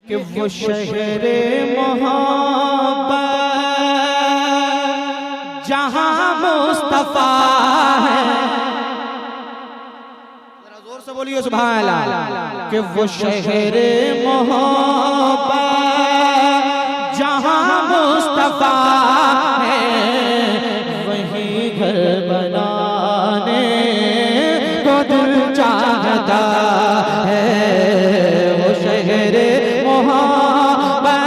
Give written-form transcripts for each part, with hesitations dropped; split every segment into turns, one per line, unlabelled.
कि वो शहरे मोहब्बत जहां मुस्तफा है, जरा जोर से बोलिए सुभान अल्लाह। कि वो शहरे मोहब्बत जहां मुस्तफा है, वहीं घर बनाने को दिल चाहता है। वो शहरे मोहब्बत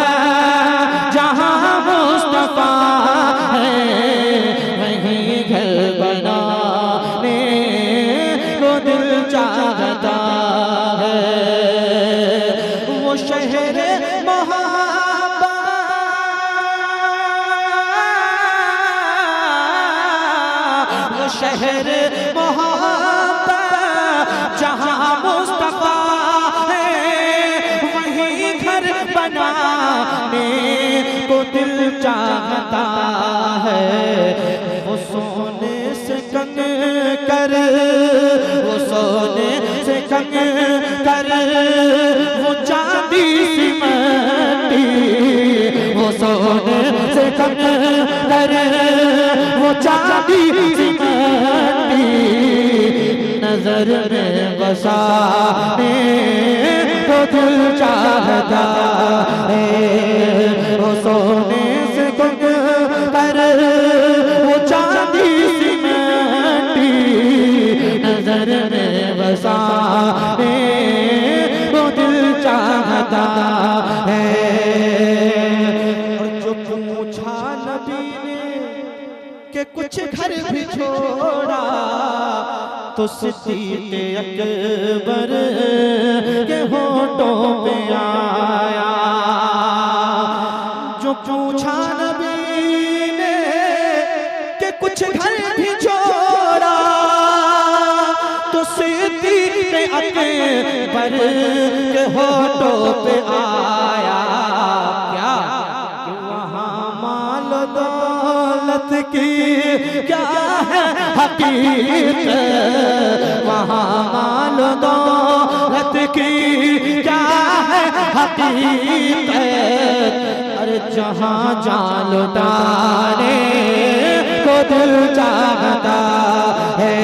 जहां मुस्तफा है, वहीं घर बनाने को दिल चाहता है। वो शहरे शहर मोहब्बत जहां मुस्तफा है, वहीं घर बनाने को दिल चाहता है। वो सोने से कंग कर, वो सोने से कंग कर, वो चांदी सिमटी, वो सोने से कंग कर, वो चांदी सिमटी, नजर में बसाने को दिल चाहता है। वो सोने से कंग कर, वो चांदी सिमटी, नजर में बसाने को दिल चाहता है। और जो पूछा नबी ने कि कुछ घर भी छोड़ा, तो सिद्दीक़ अकबर के होठों पे आया। जो पूछा नबी ने कि कुछ घर भी छोड़ा, तो सिद्दीक़ अकबर के होठों पे आया। क्या कि वहाँ माल दौलत की क्या है हकीकत, वहाँ माल दौलत की क्या है हकीकत। अरे जहाँ जान लुटाने को दिल चाहता है।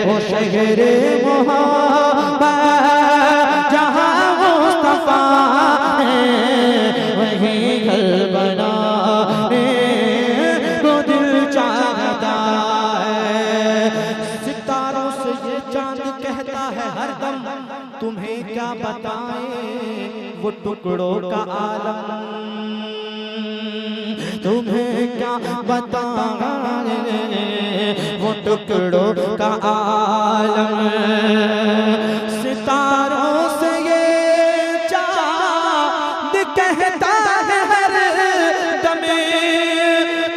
वो शहरे मोहब्बत जहाँ मुस्तफा है, वहीं घर बनाने को दिल चाहता है। सितारों से ये चांद कहता है हरदम, तुम्हें क्या बताएं वो टुकड़ों का आलम, तुम्हें क्या बताएं वो टुकड़ों का आलम। सितारों से ये चांद कहता है हर दमे,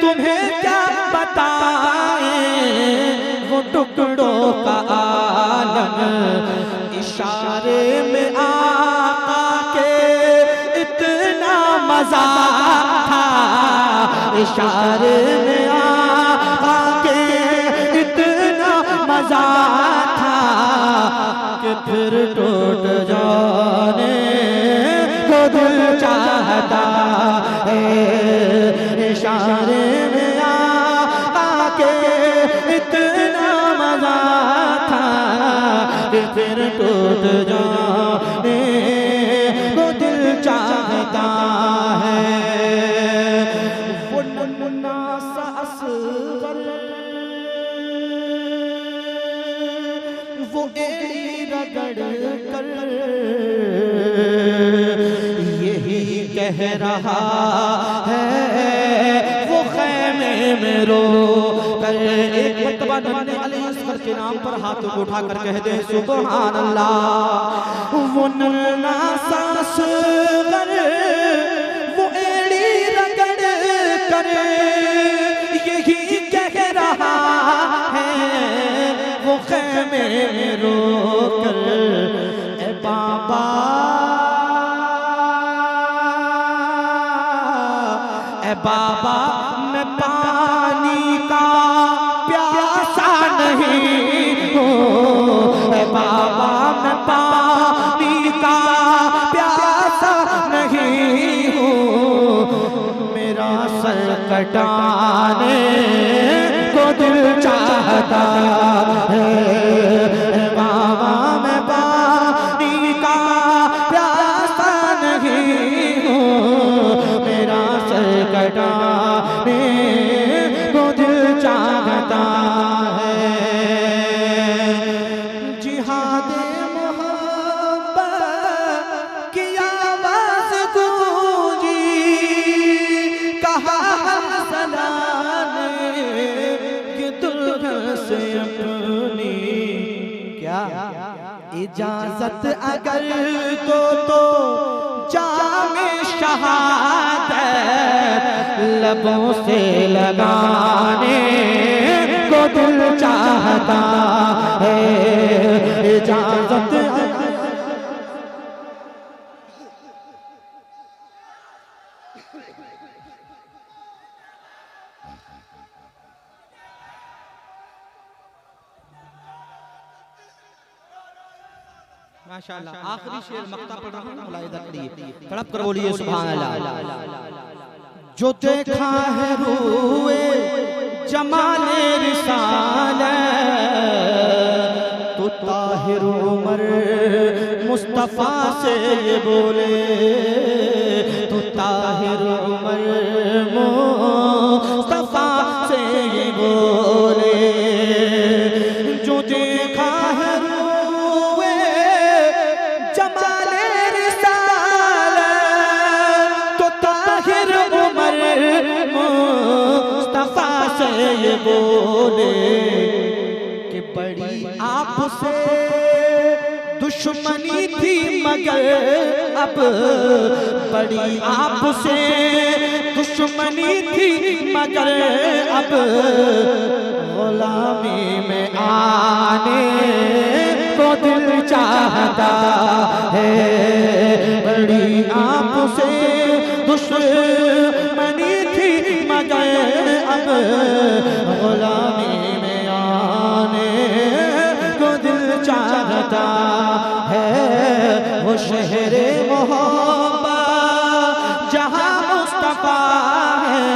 तुम्हें क्या बताएं वो टुकड़ों का आलम। इशारे में आका के इतना मजा था, इशारे में आका के इतना मजा था, कि फिर टूट जाने को दिल चाहता है। इशारे में आका के इतना मजा था, कि फिर टूट जाने को दिल चाहता है। वो नन्ना सा असगर, वो एड़ी रगड़ कर यही कह रहा है, वो खैमे में रो कर। एक मर्तबा नन्हे अलैहिस्सलाम के नाम पर हाथ उठा कर कह दे सुभान अल्लाह। वो नन्ना सा असगर, वो एड़ी रगड़ कर यही कह रहा है, वो खैमे में रो कर। ए बाबा, ए बाबा, मैं पानी का प्यासा नहीं हूँ। ए बाबा, मैं पानी का प्यासा कटाने को दिल चाहता है। बाबा मैं पानी का प्यासा नहीं हूँ, मेरा सर कटाने को दिल चाहता है। जिहादे मोहब्बत की आवाज़ गूंजी, कहा हम सलाने कि दुल्हन से अपनी क्या इजाजत अगर तो जामे शहादत लबों से लगाने को दिल चाहता है। इजाजत माशाअल्लाह। आखिरी शेर मक्ता पढ़ रहा हूं, मुलाहिजा करिए, तड़प कर बोलिए सुभान अल्लाह। जो देखा है रूए जमाले रिसालत तो ताहिर उमर मुस्तफा से ये बोले, तो ताहिर उमर मुस्तफा से ये बोले। जो देखा है ये बोले कि बड़ी आपसे दुश्मनी थी मगर अब बड़ी आपसे दुश्मनी थी मगर अब गुलामी में आने को दिल चाहता है। बड़ी आपसे दुश्मनी थी मगर अब गुलामी में आने को दिल चाहता है। वो शहरे मोहब्बत जहाँ मुस्तफा है